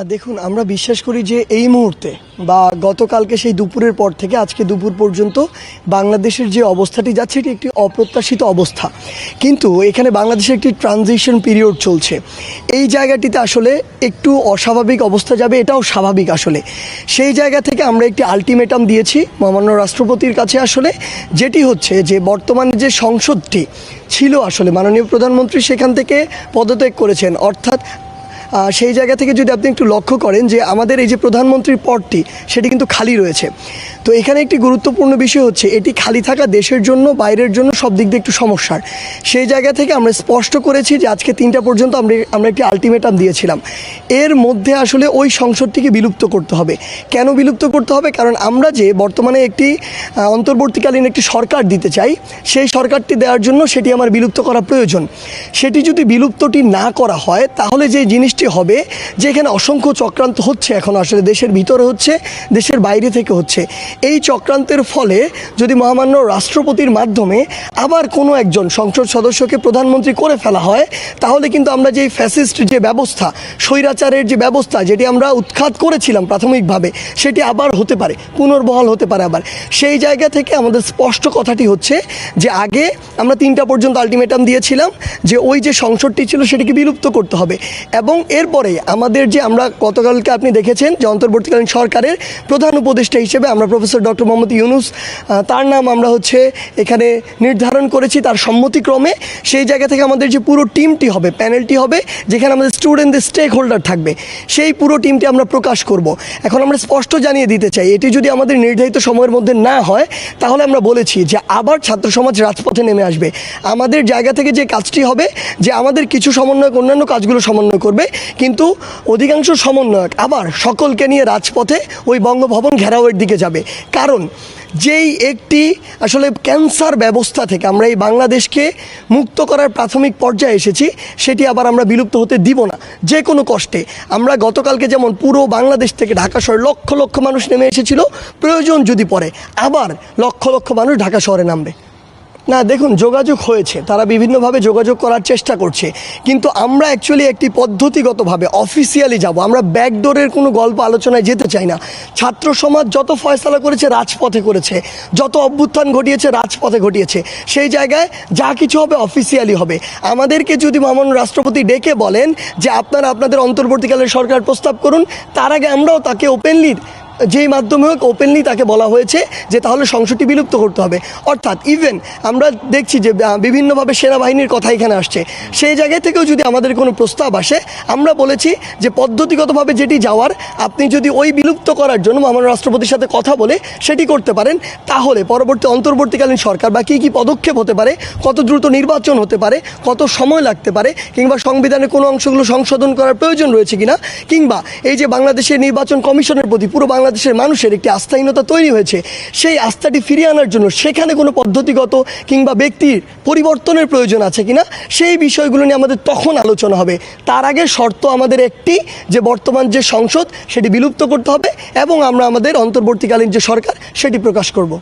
দেখুন, আমরা বিশ্বাস করি যে এই মুহূর্তে বা গতকালকে সেই দুপুরের পর থেকে আজকে দুপুর পর্যন্ত বাংলাদেশের যে অবস্থাটি যাচ্ছে এটি একটি অপ্রত্যাশিত অবস্থা। কিন্তু এখানে বাংলাদেশের একটি ট্রানজিশন পিরিয়ড চলছে। এই জায়গাটিতে আসলে একটু অস্বাভাবিক অবস্থা যাবে, এটাও স্বাভাবিক। আসলে সেই জায়গা থেকে আমরা একটি আলটিমেটাম দিয়েছি মহামান্য রাষ্ট্রপতির কাছে, আসলে যেটি হচ্ছে যে বর্তমানে যে সংসদটি ছিল, আসলে মাননীয় প্রধানমন্ত্রী সেখান থেকে পদত্যাগ করেছেন। অর্থাৎ সেই জায়গা থেকে যদি আপনি একটু লক্ষ্য করেন যে আমাদের এই যে প্রধানমন্ত্রীর পদটি সেটি কিন্তু খালি রয়েছে। তো এখানে একটি গুরুত্বপূর্ণ বিষয় হচ্ছে এটি খালি থাকা দেশের জন্য, বাইরের জন্য সব দিক দিয়ে একটু সমস্যার। সেই জায়গা থেকে আমরা স্পষ্ট করেছি যে আজকে 3টা পর্যন্ত আমরা একটি আলটিমেটাম দিয়েছিলাম। এর মধ্যে আসলে ওই সংসদটিকে বিলুপ্ত করতে হবে। কেন বিলুপ্ত করতে হবে? কারণ আমরা যে বর্তমানে একটি অন্তর্বর্তীকালীন একটি সরকার দিতে চাই, সেই সরকারটি দেওয়ার জন্য সেটি আমার বিলুপ্ত করা প্রয়োজন। সেটি যদি বিলুপ্তটি না করা হয় তাহলে যে জিনিসটি হবে যে এখানে অসংখ্য চক্রান্ত হচ্ছে, এখন আসলে দেশের ভিতরে হচ্ছে, দেশের বাইরে থেকে হচ্ছে। এই চক্রান্তের ফলে যদি মহামান্য রাষ্ট্রপতির মাধ্যমে আবার কোনো একজন সংসদ সদস্যকে প্রধানমন্ত্রী করে ফেলা হয়, তাহলে কিন্তু আমরা যে ফ্যাসিস্ট যে ব্যবস্থা, স্বৈরাচারের যে ব্যবস্থা যেটি আমরা উৎখাত করেছিলাম প্রাথমিকভাবে, সেটি আবার হতে পারে, পুনর্বহাল হতে পারে আবার। সেই জায়গা থেকে আমাদের স্পষ্ট কথাটি হচ্ছে যে আগে আমরা 3টা পর্যন্ত আলটিমেটাম দিয়েছিলাম যে ওই যে সংসদটি ছিল সেটিকে বিলুপ্ত করতে হবে। এবং এরপরে আমাদের যে আমরা গতকালকে আপনি দেখেছেন যে অন্তর্বর্তীকালীন সরকারের প্রধান উপদেষ্টা হিসেবে আমরা প্রফেসর ডক্টর মোহাম্মদ ইউনূস, তার নাম আমরা এখানে নির্ধারণ করেছি তার সম্মতিক্রমে। সেই জায়গা থেকে আমাদের যে পুরো টিমটি হবে, প্যানেলটি হবে, যেখানে আমাদের স্টুডেন্টদের স্টেক হোল্ডার থাকবে, সেই পুরো টিমটি আমরা প্রকাশ করব। এখন আমরা স্পষ্ট জানিয়ে দিতে চাই, এটি যদি আমাদের নির্ধারিত সময়ের মধ্যে না হয় তাহলে আমরা বলেছি যে আবার ছাত্র সমাজ রাজপথে নেমে আসবে। আমাদের জায়গা থেকে যে কাজটি হবে যে আমাদের কিছু সমন্বয়ক অন্যান্য কাজগুলো সমন্বয় করবে, কিন্তু অধিকাংশ সমন্বয়ক আবার সকলকে নিয়ে রাজপথে ওই বঙ্গভবন ঘেরাওয়ের দিকে যাবে। কারণ যেই একটি আসলে ক্যান্সার ব্যবস্থা থেকে আমরা এই বাংলাদেশকে মুক্ত করার প্রাথমিক পর্যায়ে এসেছি, সেটি আবার আমরা বিলুপ্ত হতে দিব না যে কোনো কষ্টে। আমরা গতকালকে যেমন পুরো বাংলাদেশ থেকে ঢাকা শহরে লক্ষ লক্ষ মানুষ নেমে এসেছিল, প্রয়োজন যদি পড়ে আবার লক্ষ লক্ষ মানুষ ঢাকা শহরে নামবে। না, দেখুন, যোগাযোগ হয়েছে, তারা বিভিন্নভাবে যোগাযোগ করার চেষ্টা করছে, কিন্তু আমরা অ্যাকচুয়ালি একটি পদ্ধতিগতভাবে অফিসিয়ালি যাব। আমরা ব্যাকডোরের কোনো গল্প আলোচনায় যেতে চাই না। ছাত্র সমাজ যত ফয়সালা করেছে রাজপথে করেছে, যত অভ্যুত্থান ঘটিয়েছে রাজপথে ঘটিয়েছে। সেই জায়গায় যা কিছু হবে অফিসিয়ালি হবে। আমাদেরকে যদি মহামান্য রাষ্ট্রপতি ডেকে বলেন যে আপনারা আপনাদের অন্তর্বর্তীকালীন সরকার প্রস্তাব করুন, তার আগে আমরাও তাকে ওপেনলি, যেই মাধ্যমে হোক ওপেনলি তাকে বলা হয়েছে যে তাহলে সংসদটি বিলুপ্ত করতে হবে। অর্থাৎ ইভেন আমরা দেখছি যে বিভিন্নভাবে সেনাবাহিনীর কথা এখানে আসছে, সেই জায়গা থেকেও যদি আমাদের কোনো প্রস্তাব আসে, আমরা বলেছি যে পদ্ধতিগতভাবে যেটি যাওয়ার, আপনি যদি ওই বিলুপ্ত করার জন্য মহামান্য রাষ্ট্রপতির সাথে কথা বলে সেটি করতে পারেন, তাহলে পরবর্তী অন্তর্বর্তীকালীন সরকার বা কী কী পদক্ষেপ হতে পারে, কত দ্রুত নির্বাচন হতে পারে, কত সময় লাগতে পারে, কিংবা সংবিধানের কোনো অংশগুলো সংশোধন করার প্রয়োজন রয়েছে কিনা, কিংবা এই যে বাংলাদেশের নির্বাচন কমিশনের প্রতি পুরো বাংলাদেশের মানুষের একটি আস্থাহীনতা তৈরি হয়েছে, সেই আস্থাটি ফিরিয়ে আনার জন্য সেখানে কোনো পদ্ধতিগত কিংবা ব্যক্তির পরিবর্তনের প্রয়োজন আছে কিনা, সেই বিষয়গুলো নিয়ে আমাদের তখন আলোচনা হবে। তার আগে শর্ত আমাদের একটি, যে বর্তমান যে সংসদ সেটি বিলুপ্ত করতে হবে এবং আমরা আমাদের অন্তর্বর্তীকালীন যে সরকার সেটি প্রকাশ করব।